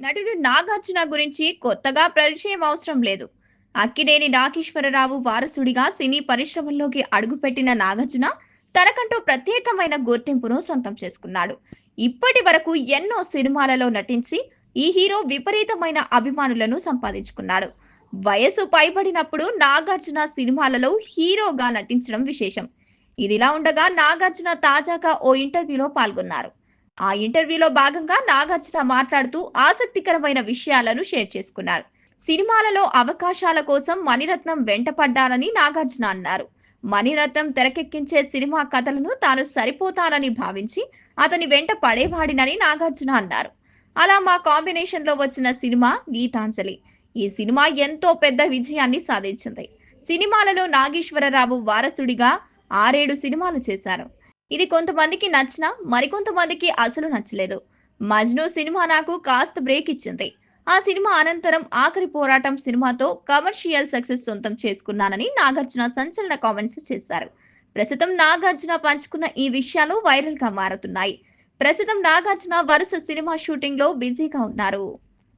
నటుడు నాగార్జున గురించి కొత్తగా పరిచయం అవసరం లేదు. అక్కినేని నాగేశ్వరరావు వారసుడిగా సినీ పరిశ్రమల్లోకి అడుగుపెట్టిన నాగార్జున తనకంటూ ప్రత్యేకమైన గుర్తింపును సొంతం చేసుకున్నాడు. ఇప్పటి వరకు ఎన్నో సినిమాలలో నటించి ఈ హీరో విపరీతమైన అభిమానులను సంపాదించుకున్నాడు. వయసు పైబడినప్పుడు నాగార్జున సినిమాలలో హీరోగా నటించడం విశేషం. ఇదిలా ఉండగా నాగార్జున తాజాగా ఓ ఇంటర్వ్యూలో పాల్గొన్నారు. ఆ ఇంటర్వ్యూలో భాగంగా నాగార్జున మాట్లాడుతూ ఆసక్తికరమైన విషయాలను షేర్ చేసుకున్నారు. సినిమాలలో అవకాశాల కోసం మణిరత్నం వెంటపడ్డానని నాగార్జున అన్నారు. మణిరత్నం తెరకెక్కించే సినిమా కథలను తాను సరిపోతానని భావించి అతని వెంట పడేవాడినని నాగార్జున అన్నారు. అలా మా కాంబినేషన్ లో వచ్చిన సినిమా గీతాంజలి. ఈ సినిమా ఎంతో పెద్ద విజయాన్ని సాధించింది. సినిమాలలో నాగేశ్వరరావు వారసుడిగా 6-7 సినిమాలు చేశారు. ఇది కొంతమందికి నచ్చినా, మరికొంతమందికి అసలు నచ్చలేదు. 'మజ్ను' సినిమా నాకు కాస్త బ్రేక్ ఇచ్చింది. ఆ సినిమా అనంతరం 'ఆఖరి పోరాటం' సినిమాతో కమర్షియల్ సక్సెస్ సొంతం చేసుకున్నానని నాగార్జున సంచలన కామెంట్స్ చేశారు. ప్రస్తుతం నాగార్జున పంచుకున్న ఈ విషయాలు వైరల్‌గా మారుతున్నాయి. ప్రస్తుతం నాగార్జున వరుస సినిమా షూటింగ్‌లో బిజీగా ఉన్నారు.